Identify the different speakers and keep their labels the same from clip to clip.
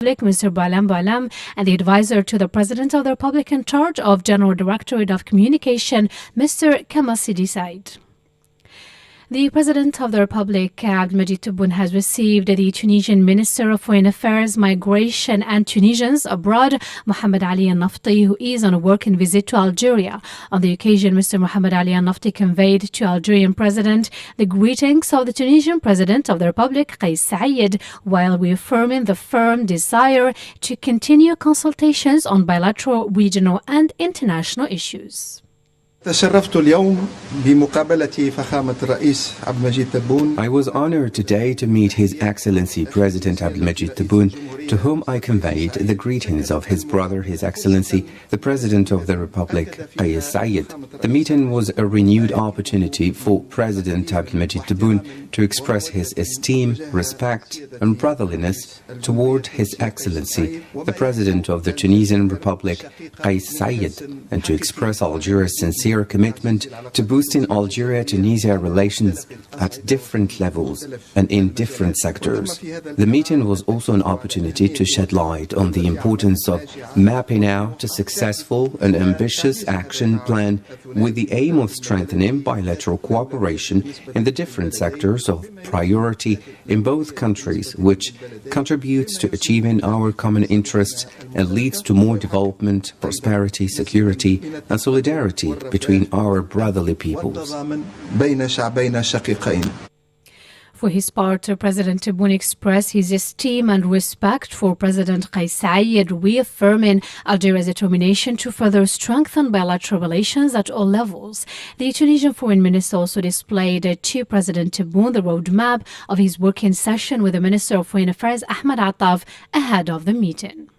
Speaker 1: Mr. Balam Balam, and the advisor to the President of the Republic in charge of General Directorate of Communication, Mr. Kamal Sidi Said. The President of the Republic, Abdelmadjid Tebboune, has received the Tunisian Minister of Foreign Affairs, Migration and Tunisians Abroad, Mohamed Ali Al-Nafti, who is on a working visit to Algeria. On the occasion, Mr. Mohamed Ali Al-Nafti conveyed to Algerian President the greetings of the Tunisian President of the Republic, Kais Saied, while reaffirming the firm desire to continue consultations on bilateral, regional and international issues.
Speaker 2: تشرفت اليوم بمقابلة فخامة الرئيس عبدالمجيد تبون.
Speaker 3: I was honored today to meet His Excellency President Abdelmadjid Tebboune, to whom I conveyed the greetings of his brother, His Excellency, the President of the Republic, Kais Saied. The meeting was a renewed opportunity for President Abdelmadjid Tebboune to express his esteem, respect and brotherliness toward His Excellency, the President of the Tunisian Republic, Kais Saied, and to express Algeria's sincere commitment to boosting Algeria-Tunisia relations at different levels and in different sectors. The meeting was also an opportunity to shed light on the importance of mapping out a successful and ambitious action plan with the aim of strengthening bilateral cooperation in the different sectors of priority in both countries, which contributes to achieving our common interests and leads to more development, prosperity, security and solidarity between our brotherly peoples.
Speaker 1: For his part, President Tebboune expressed his esteem and respect for President Kais Saied, reaffirming Algeria's determination to further strengthen bilateral relations at all levels. The Tunisian Foreign Minister also displayed to President Tebboune the roadmap of his working session with the Minister of Foreign Affairs, Ahmed Attaf, ahead of the meeting.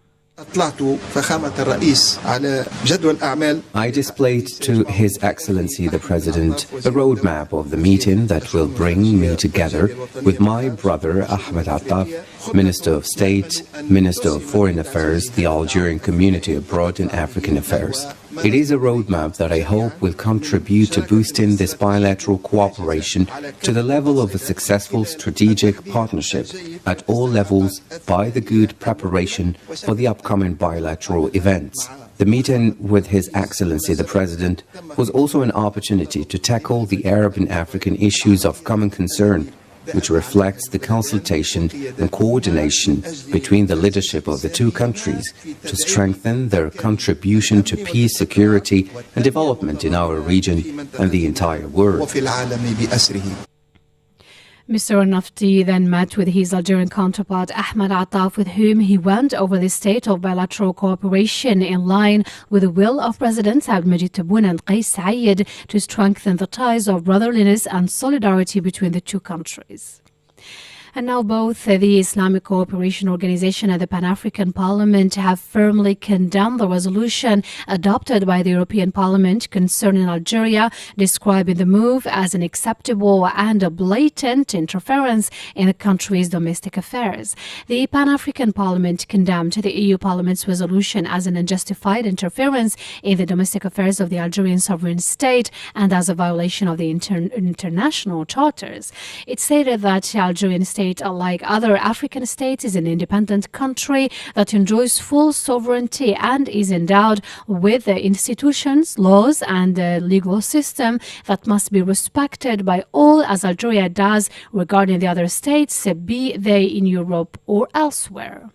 Speaker 3: I displayed to His Excellency the President the roadmap of the meeting that will bring me together with my brother Ahmed Attaf, Minister of State, Minister of Foreign Affairs, the Algerian community abroad and African affairs. It is a roadmap that I hope will contribute to boosting this bilateral cooperation to the level of a successful strategic partnership at all levels by the good preparation for the upcoming bilateral events. The meeting with His Excellency the President was also an opportunity to tackle the Arab and African issues of common concern, which reflects the consultation and coordination between the leadership of the two countries to strengthen their contribution to peace, security and development in our region and the entire world.
Speaker 1: Mr. Al-Nafti then met with his Algerian counterpart Ahmed Attaf, with whom he went over the state of bilateral cooperation in line with the will of Presidents Abdelmadjid Tebboune and Kais Saied to strengthen the ties of brotherliness and solidarity between the two countries. And now both the Islamic Cooperation Organization and the Pan-African Parliament have firmly condemned the resolution adopted by the European Parliament concerning Algeria, describing the move as unacceptable and a blatant interference in the country's domestic affairs. The Pan-African Parliament condemned the EU Parliament's resolution as an unjustified interference in the domestic affairs of the Algerian sovereign state and as a violation of the international charters. It stated that the Algerian state, like other African states, is an independent country that enjoys full sovereignty and is endowed with the institutions, laws and the legal system that must be respected by all, as Algeria does regarding the other states, be they in Europe or elsewhere.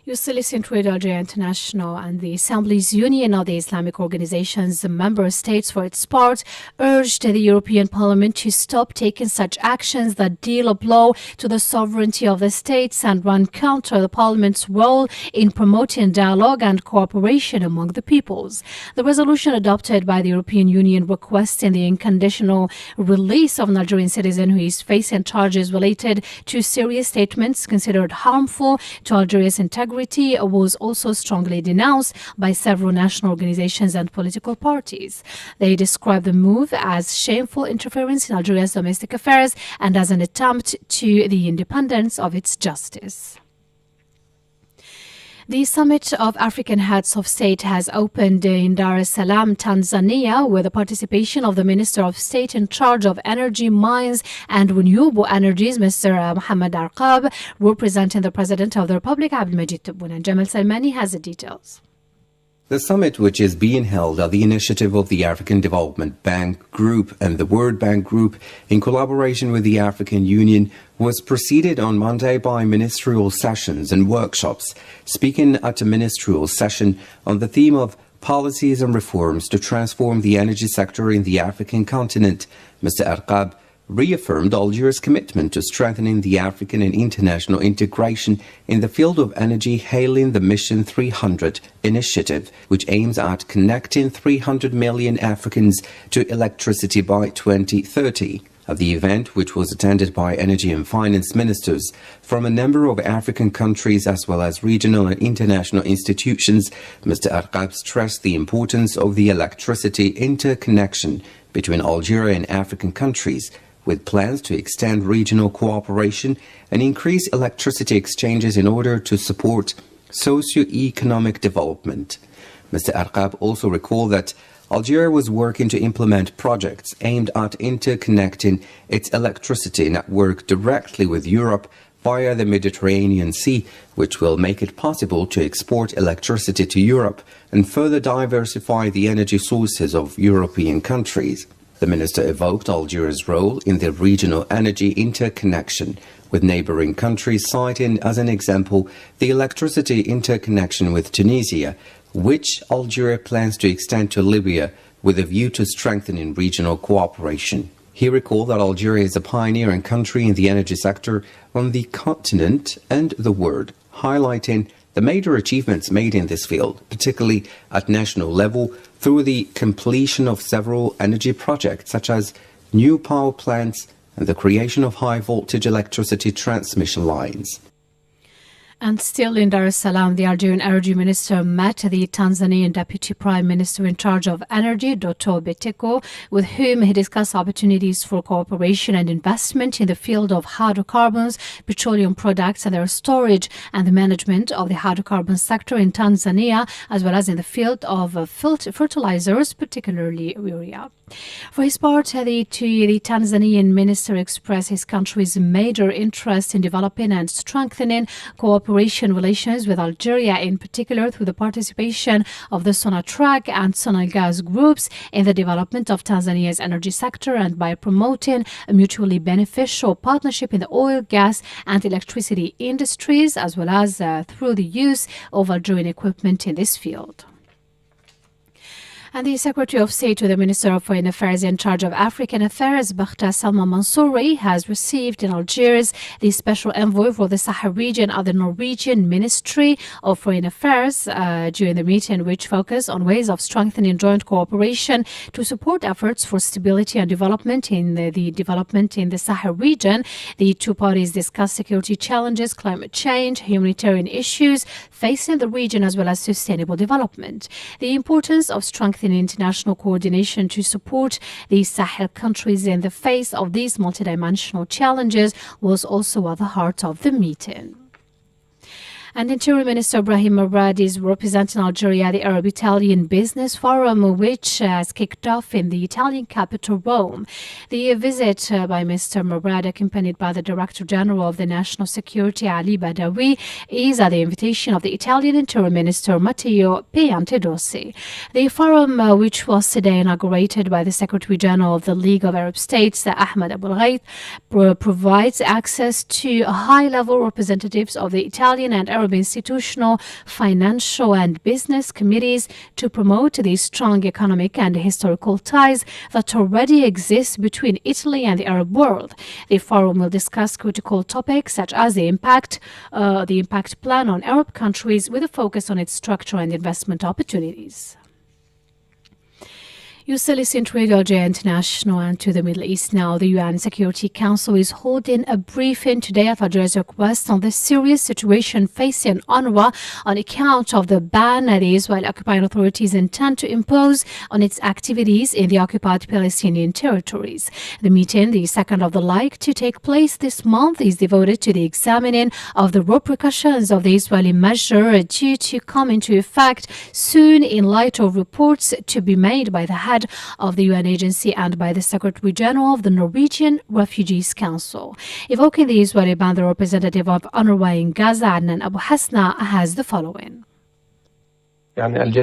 Speaker 1: You still listen to Algeria International, and the Assembly's Union of the Islamic Organizations member states, for its part, urged the European Parliament to stop taking such actions that deal a blow to the sovereignty of the states and run counter the Parliament's role in promoting dialogue and cooperation among the peoples. The resolution adopted by the European Union requesting the unconditional release of an Algerian citizen who is facing charges related to serious statements considered harmful to Algeria's integrity was also strongly denounced by several national organizations and political parties. They described the move as shameful interference in Algeria's domestic affairs and as an attempt to the independence of its justice. The Summit of African Heads of State has opened in Dar es Salaam, Tanzania, with the participation of the Minister of State in charge of Energy, Mines and Renewable Energies, Mr. Mohammed Arqab, representing the President of the Republic, Abdelmajid Tebboune. And Jamal Salmani has the details.
Speaker 3: The summit, which is being held at the initiative of the African Development Bank Group and the World Bank Group in collaboration with the African Union, was preceded on Monday by ministerial sessions and workshops. Speaking at a ministerial session on the theme of policies and reforms to transform the energy sector in the African continent, Mr. Arqab reaffirmed Algiers' commitment to strengthening the African and international integration in the field of energy, hailing the Mission 300 initiative, which aims at connecting 300 million Africans to electricity by 2030. At the event, which was attended by energy and finance ministers from a number of African countries as well as regional and international institutions, Mr. Arqab stressed the importance of the electricity interconnection between Algeria and African countries, with plans to extend regional cooperation and increase electricity exchanges in order to support socio-economic development. Mr. Arqab also recalled that Algeria was working to implement projects aimed at interconnecting its electricity network directly with Europe via the Mediterranean Sea, which will make it possible to export electricity to Europe and further diversify the energy sources of European countries. The minister evoked Algeria's role in the regional energy interconnection with neighboring countries, citing as an example the electricity interconnection with Tunisia, which Algeria plans to extend to Libya with a view to strengthening regional cooperation. He recalled that Algeria is a pioneering country in the energy sector on the continent and the world, highlighting the major achievements made in this field, particularly at national level, through the completion of several energy projects such as new power plants and the creation of high-voltage electricity transmission lines.
Speaker 1: And still in Dar es Salaam, the Algerian Energy Minister met the Tanzanian Deputy Prime Minister in charge of energy, Dr. Biteko, with whom he discussed opportunities for cooperation and investment in the field of hydrocarbons, petroleum products and their storage, and the management of the hydrocarbon sector in Tanzania, as well as in the field of fertilizers, particularly urea. For his part, the Tanzanian minister expressed his country's major interest in developing and strengthening cooperation relations with Algeria, in particular through the participation of the Sonatrach and Sonalgas groups in the development of Tanzania's energy sector, and by promoting a mutually beneficial partnership in the oil, gas and electricity industries, as well as through the use of Algerian equipment in this field. And the Secretary of State to the Minister of Foreign Affairs in charge of African Affairs, Bakhta Salma Mansouri, has received in Algiers the Special Envoy for the Sahel region of the Norwegian Ministry of Foreign Affairs during the meeting, which focused on ways of strengthening joint cooperation to support efforts for stability and development in the Sahel region. The two parties discussed security challenges, climate change, humanitarian issues facing the region, as well as sustainable development. The importance of strengthening international coordination to support the Sahel countries in the face of these multidimensional challenges was also at the heart of the meeting. And Interior Minister Ibrahim Murad is representing Algeria at the Arab-Italian Business Forum, which has kicked off in the Italian capital, Rome. The visit by Mr. Murad, accompanied by the Director General of the National Security, Ali Badawi, is at the invitation of the Italian Interior Minister Matteo Piantedosi. The forum, which was today inaugurated by the Secretary General of the League of Arab States, Ahmed Abulghait, provides access to high-level representatives of the Italian and Arab institutional, financial and business committees to promote the strong economic and historical ties that already exist between Italy and the Arab world. The forum will discuss critical topics such as the impact plan on Arab countries, with a focus on its structure and investment opportunities. You still listen to Radio Aljazeera International and to the Middle East now. The UN Security Council is holding a briefing today at Algeria's request on the serious situation facing UNRWA on account of the ban that the Israeli occupying authorities intend to impose on its activities in the occupied Palestinian territories. The meeting, the second of the like to take place this month, is devoted to the examining of the repercussions of the Israeli measure due to come into effect soon in light of reports to be made by the head of the UN agency and by the Secretary General of the Norwegian Refugees Council. Evoking the Israeli ban, the representative of UNRWA in Gaza, Adnan Abu Hasna, has the following.
Speaker 3: The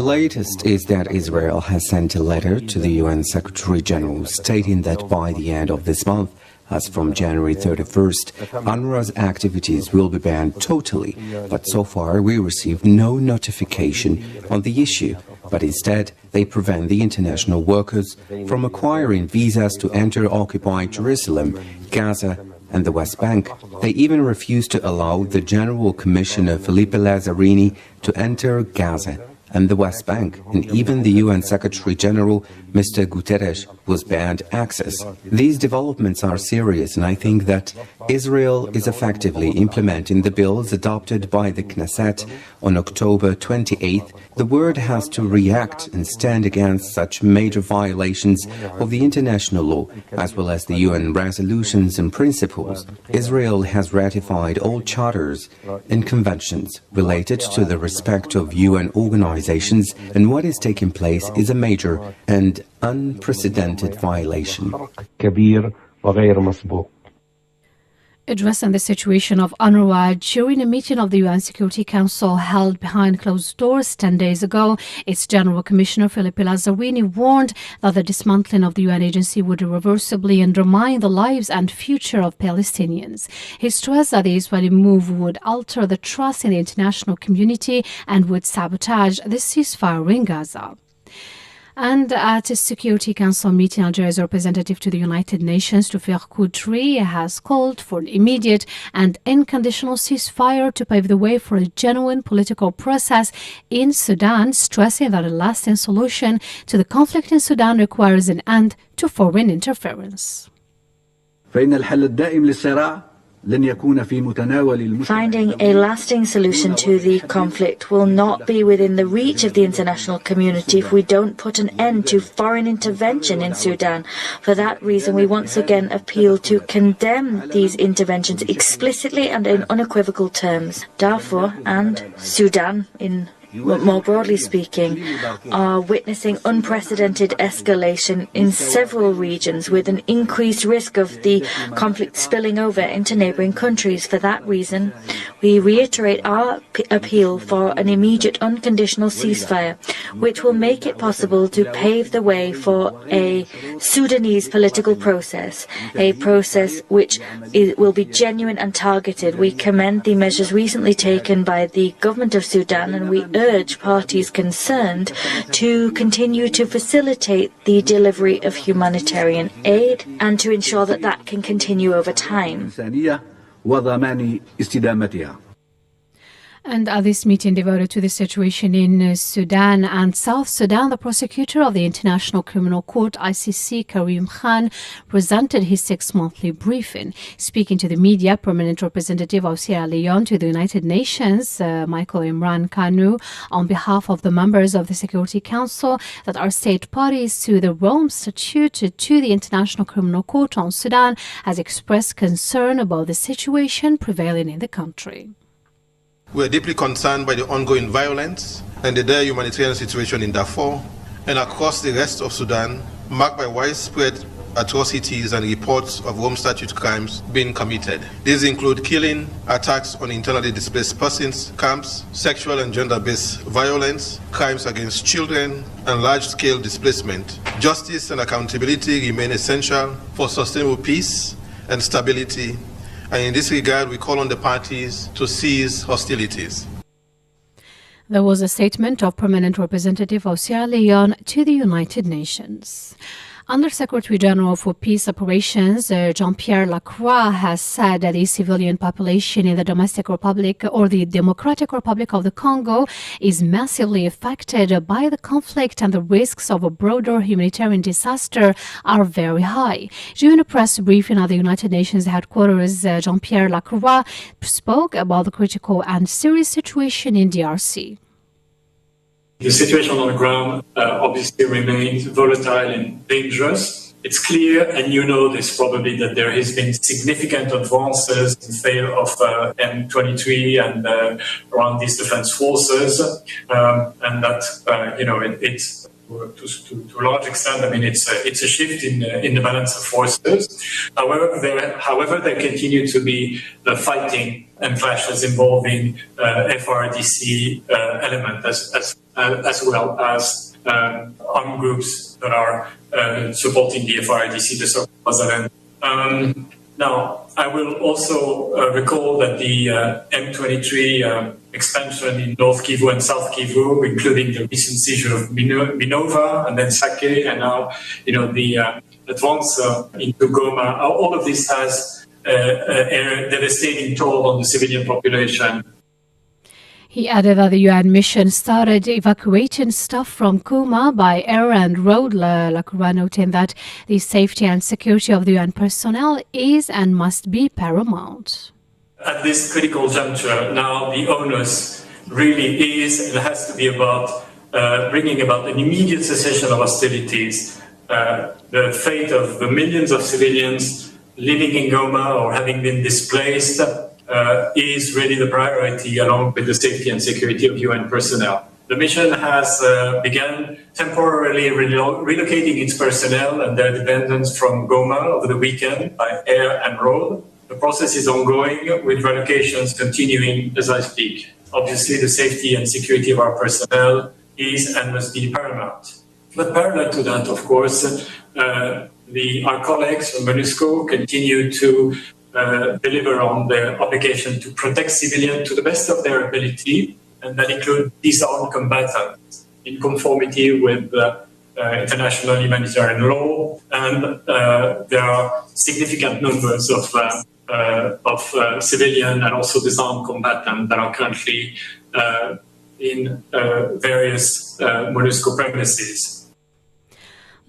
Speaker 3: latest is that Israel has sent a letter to the UN Secretary General stating that by the end of this month, as from January 31st, UNRWA's activities will be banned totally, but so far we received no notification on the issue, but instead they prevent the international workers from acquiring visas to enter occupied Jerusalem, Gaza and the West Bank. They even refused to allow the General Commissioner Filipe Lazzarini to enter Gaza and the West Bank, and even the UN Secretary General, Mr. Guterres, was banned access. These developments are serious, and I think that Israel is effectively implementing the bills adopted by the Knesset on October 28th. The world has to react and stand against such major violations of the international law, as well as the UN resolutions and principles. Israel has ratified all charters and conventions related to the respect of UN organizations, and what is taking place is a major and unprecedented violation.
Speaker 1: Addressing the situation of UNRWA during a meeting of the UN Security Council held behind closed doors 10 days ago, its General Commissioner Filipe Lazzarini warned that the dismantling of the UN agency would irreversibly undermine the lives and future of Palestinians. He stressed that the Israeli move would alter the trust in the international community and would sabotage the ceasefire in Gaza. And at a Security Council meeting, Algeria's representative to the United Nations, Toufer Koutri, has called for an immediate and unconditional ceasefire to pave the way for a genuine political process in Sudan, stressing that a lasting solution to the conflict in Sudan requires an end to foreign interference.
Speaker 4: Finding a lasting solution to the conflict will not be within the reach of the international community if we don't put an end to foreign intervention in Sudan. For that reason, we once again appeal to condemn these interventions explicitly and in unequivocal terms. Darfur and Sudan, more broadly speaking, are witnessing unprecedented escalation in several regions with an increased risk of the conflict spilling over into neighboring countries. For that reason, we reiterate our appeal for an immediate unconditional ceasefire, which will make it possible to pave the way for a Sudanese political process, a process which will be genuine and targeted. We commend the measures recently taken by the government of Sudan, and we urge parties concerned to continue to facilitate the delivery of humanitarian aid and to ensure that that can continue over time.
Speaker 1: And at this meeting devoted to the situation in Sudan and South Sudan, the prosecutor of the International Criminal Court, ICC, Karim Khan, presented his 6-monthly briefing. Speaking to the media, permanent representative of Sierra Leone to the United Nations, Michael Imran Kanu, on behalf of the members of the Security Council that are state parties to the Rome Statute to the International Criminal Court on Sudan, has expressed concern about the situation prevailing in the country.
Speaker 5: We are deeply concerned by the ongoing violence and the dire humanitarian situation in Darfur and across the rest of Sudan, marked by widespread atrocities and reports of Rome Statute crimes being committed. These include killing, attacks on internally displaced persons, camps, sexual and gender-based violence, crimes against children, and large-scale displacement. Justice and accountability remain essential for sustainable peace and stability. And in this regard, we call on the parties to cease hostilities.
Speaker 1: There was a statement of permanent representative of Sierra Leone to the United Nations. Under-Secretary General for Peace Operations, Jean-Pierre Lacroix, has said that the civilian population in the Domestic Republic or the Democratic Republic of the Congo is massively affected by the conflict, and the risks of a broader humanitarian disaster are very high. During a press briefing at the United Nations headquarters, Jean-Pierre Lacroix spoke about the critical and serious situation in DRC.
Speaker 6: The situation on the ground obviously remains volatile and dangerous. It's clear, and you know this probably, that there has been significant advances in favor of M23 and around these defense forces, and that it's to a large extent, I mean, it's a shift in the balance of forces. However, there continue to be fighting and clashes involving FRDC element as well as armed groups that are supporting the FRDC, the so-called Wazalem. Now, I will also recall that the M23 expansion in North Kivu and South Kivu, including the recent seizure of Minova and then Sake, and now, the advance into Goma, all of this has a devastating toll on the civilian population.
Speaker 1: He added that the UN mission started evacuating staff from Goma by air and road, Lacroix noting that the safety and security of the UN personnel is and must be paramount.
Speaker 6: At this critical juncture, now the onus really is and has to be about bringing about an immediate cessation of hostilities. The fate of the millions of civilians living in Goma or having been displaced is really the priority, along with the safety and security of UN personnel. The mission has begun temporarily relocating its personnel and their dependents from Goma over the weekend by air and road. The process is ongoing, with relocations continuing as I speak. Obviously, the safety and security of our personnel is and must be paramount. But parallel to that, of course, our colleagues from MONUSCO continue to deliver on their obligation to protect civilians to the best of their ability, and that includes disarmed combatants in conformity with international humanitarian law. And there are significant numbers of civilian and also disarmed combatants that are currently in various MONUSCO premises.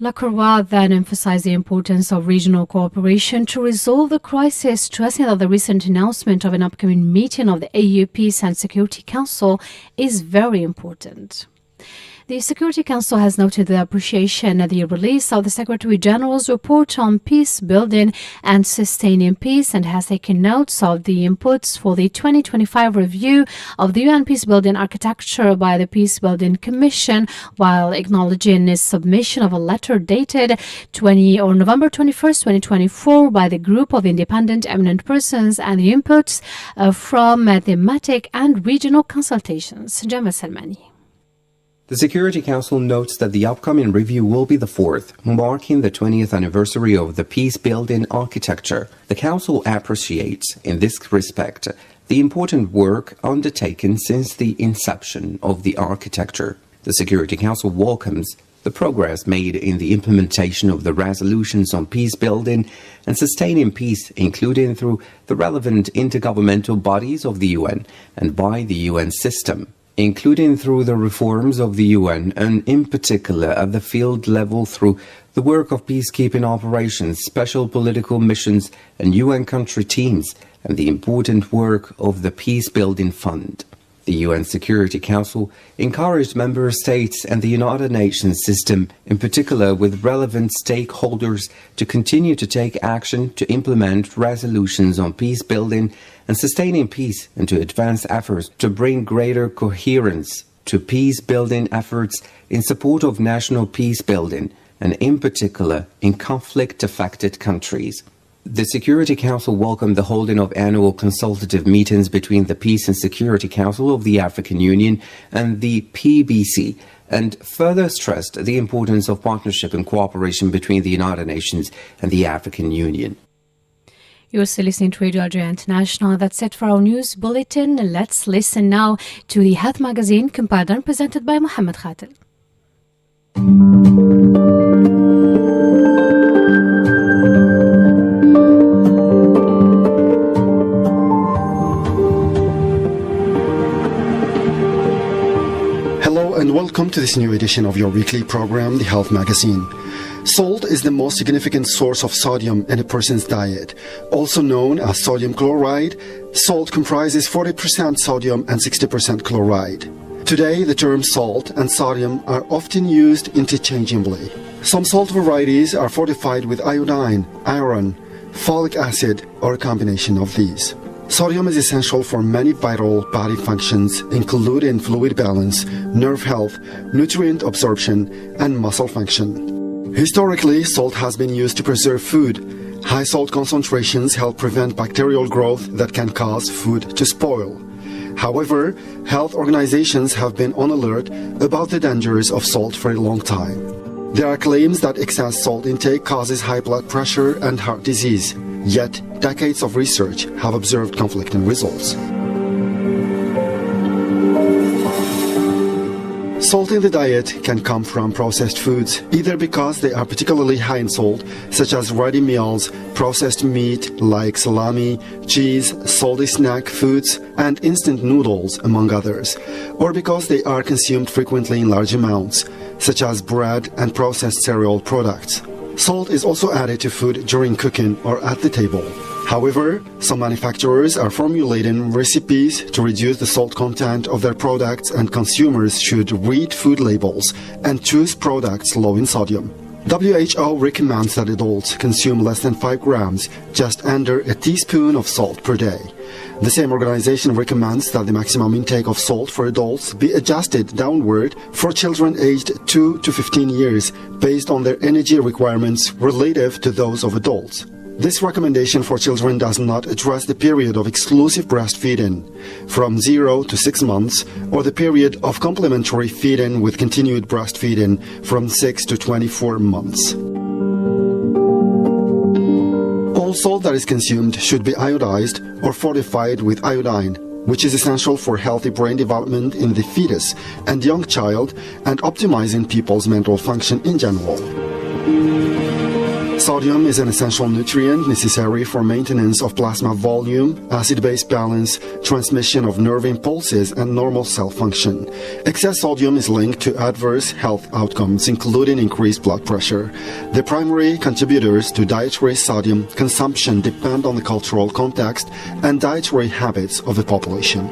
Speaker 1: Lacroix then emphasized the importance of regional cooperation to resolve the crisis, stressing that the recent announcement of an upcoming meeting of the AU Peace and Security Council is very important. The Security Council has noted the appreciation at the release of the Secretary General's report on peace building and sustaining peace, and has taken notes of the inputs for the 2025 review of the UN peacebuilding architecture by the Peacebuilding Commission, while acknowledging its submission of a letter dated November 21st, 2024 by the group of independent eminent persons and the inputs from thematic and regional consultations. Jamal Salmani.
Speaker 3: The Security Council notes that the upcoming review will be the fourth, marking the 20th anniversary of the peace-building architecture. The Council appreciates, in this respect, the important work undertaken since the inception of the architecture. The Security Council welcomes the progress made in the implementation of the resolutions on peace-building and sustaining peace, including through the relevant intergovernmental bodies of the UN and by the UN system, including through the reforms of the UN and in particular at the field level through the work of peacekeeping operations, special political missions and UN country teams, and the important work of the Peace-Building Fund. The UN Security Council encouraged member states and the United Nations system, in particular with relevant stakeholders, to continue to take action to implement resolutions on peace building and sustaining peace, and to advance efforts to bring greater coherence to peace building efforts in support of national peace building, and in particular in conflict-affected countries. The Security Council welcomed the holding of annual consultative meetings between the Peace and Security Council of the African Union and the PBC, and further stressed the importance of partnership and cooperation between the United Nations and the African Union.
Speaker 1: You're still listening to Radio Algeria International. That's it for our news bulletin. Let's listen now to the Health Magazine, compiled and presented by Mohammed Khatel.
Speaker 7: Welcome to this new edition of your weekly program, The Health Magazine. Salt is the most significant source of sodium in a person's diet. Also known as sodium chloride, salt comprises 40% sodium and 60% chloride. Today, the terms salt and sodium are often used interchangeably. Some salt varieties are fortified with iodine, iron, folic acid, or a combination of these. Sodium is essential for many vital body functions, including fluid balance, nerve health, nutrient absorption, and muscle function. Historically, salt has been used to preserve food. High salt concentrations help prevent bacterial growth that can cause food to spoil. However, health organizations have been on alert about the dangers of salt for a long time. There are claims that excess salt intake causes high blood pressure and heart disease. Yet, decades of research have observed conflicting results. Salt in the diet can come from processed foods, either because they are particularly high in salt, such as ready meals, processed meat like salami, cheese, salty snack foods, and instant noodles, among others, or because they are consumed frequently in large amounts, such as bread and processed cereal products. Salt is also added to food during cooking or at the table. However, some manufacturers are formulating recipes to reduce the salt content of their products, and consumers should read food labels and choose products low in sodium. WHO recommends that adults consume less than 5 grams, just under a teaspoon of salt per day. The same organization recommends that the maximum intake of salt for adults be adjusted downward for children aged 2 to 15 years based on their energy requirements relative to those of adults. This recommendation for children does not address the period of exclusive breastfeeding from 0 to 6 months, or the period of complementary feeding with continued breastfeeding from 6 to 24 months. All salt that is consumed should be iodized or fortified with iodine, which is essential for healthy brain development in the fetus and young child and optimizing people's mental function in general. Sodium is an essential nutrient necessary for maintenance of plasma volume, acid-base balance, transmission of nerve impulses, and normal cell function. Excess sodium is linked to adverse health outcomes, including increased blood pressure. The primary contributors to dietary sodium consumption depend on the cultural context and dietary habits of the population.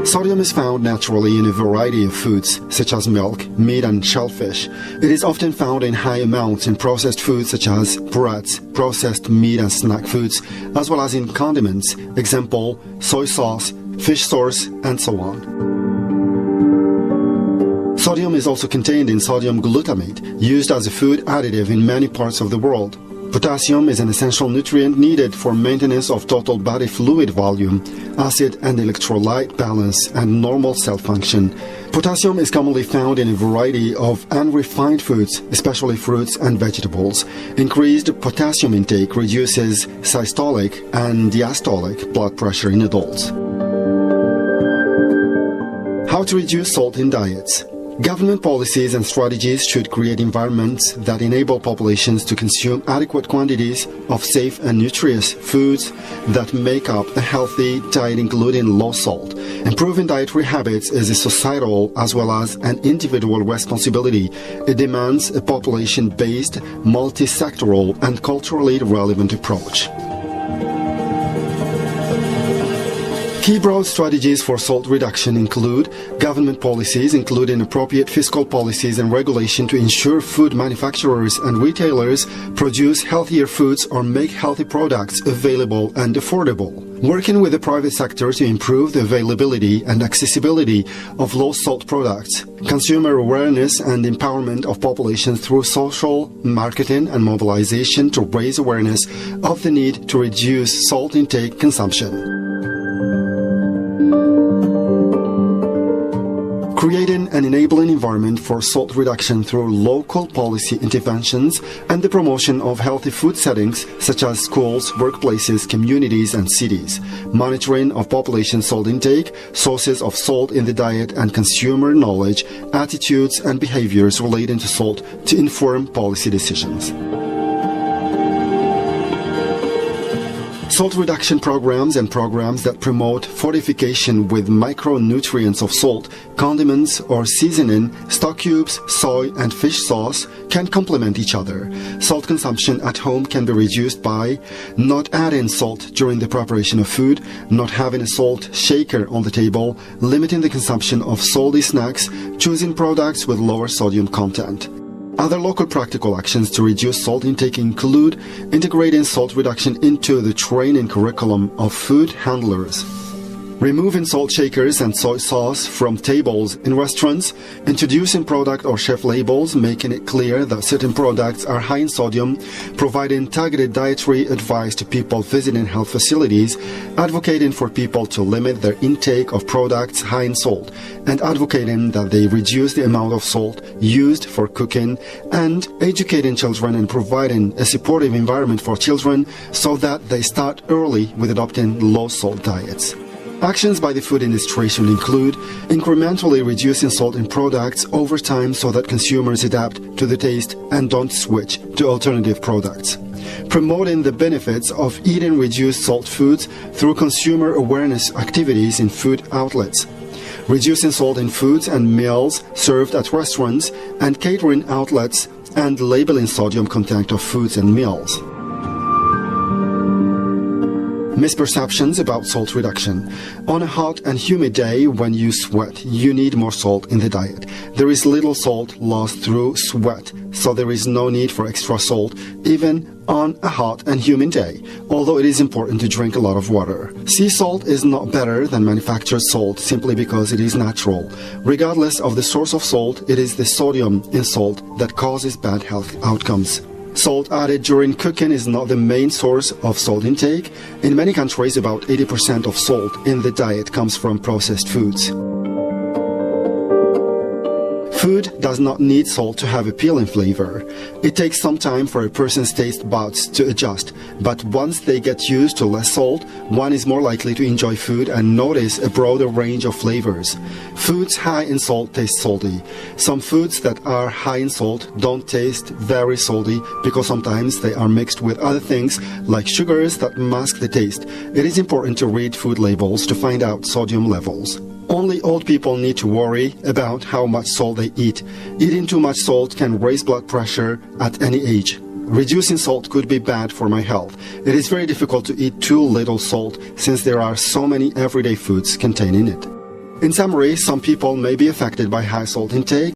Speaker 7: Sodium is found naturally in a variety of foods, such as milk, meat, and shellfish. It is often found in high amounts in processed foods such as breads, processed meat and snack foods, as well as in condiments, example, soy sauce, fish sauce, and so on. Sodium is also contained in sodium glutamate, used as a food additive in many parts of the world. Potassium is an essential nutrient needed for maintenance of total body fluid volume, acid and electrolyte balance, and normal cell function. Potassium is commonly found in a variety of unrefined foods, especially fruits and vegetables. Increased potassium intake reduces systolic and diastolic blood pressure in adults. How to reduce salt in diets. Government policies and strategies should create environments that enable populations to consume adequate quantities of safe and nutritious foods that make up a healthy diet, including low salt. Improving dietary habits is a societal as well as an individual responsibility. It demands a population-based, multi-sectoral, and culturally relevant approach. Key broad strategies for salt reduction include government policies, including appropriate fiscal policies and regulation to ensure food manufacturers and retailers produce healthier foods or make healthy products available and affordable. Working with the private sector to improve the availability and accessibility of low-salt products. Consumer awareness and empowerment of populations through social, marketing, and mobilization to raise awareness of the need to reduce salt intake consumption. Creating an enabling environment for salt reduction through local policy interventions and the promotion of healthy food settings such as schools, workplaces, communities, and cities. Monitoring of population salt intake, sources of salt in the diet, and consumer knowledge, attitudes, and behaviors relating to salt to inform policy decisions. Salt reduction programs and programs that promote fortification with micronutrients of salt, condiments or seasoning, stock cubes, soy and fish sauce can complement each other. Salt consumption at home can be reduced by not adding salt during the preparation of food, not having a salt shaker on the table, limiting the consumption of salty snacks, choosing products with lower sodium content. Other local practical actions to reduce salt intake include integrating salt reduction into the training curriculum of food handlers, removing salt shakers and soy sauce from tables in restaurants, introducing product or chef labels making it clear that certain products are high in sodium, providing targeted dietary advice to people visiting health facilities, advocating for people to limit their intake of products high in salt, and advocating that they reduce the amount of salt used for cooking, and educating children and providing a supportive environment for children so that they start early with adopting low-salt diets. Actions by the food industry should include incrementally reducing salt in products over time so that consumers adapt to the taste and don't switch to alternative products. Promoting the benefits of eating reduced salt foods through consumer awareness activities in food outlets. Reducing salt in foods and meals served at restaurants and catering outlets, and labeling sodium content of foods and meals. Misperceptions about salt reduction. On a hot and humid day when you sweat, you need more salt in the diet. There is little salt lost through sweat, so there is no need for extra salt, even on a hot and humid day, although it is important to drink a lot of water. Sea salt is not better than manufactured salt simply because it is natural. Regardless of the source of salt, it is the sodium in salt that causes bad health outcomes. Salt added during cooking is not the main source of salt intake. In many countries, about 80% of salt in the diet comes from processed foods. Food does not need salt to have appealing flavor. It takes some time for a person's taste buds to adjust, but once they get used to less salt, one is more likely to enjoy food and notice a broader range of flavors. Foods high in salt taste salty. Some foods that are high in salt don't taste very salty because sometimes they are mixed with other things like sugars that mask the taste. It is important to read food labels to find out sodium levels. Only old people need to worry about how much salt they eat. Eating too much salt can raise blood pressure at any age. Reducing salt could be bad for my health. It is very difficult to eat too little salt since there are so many everyday foods containing it. In summary, some people may be affected by high salt intake.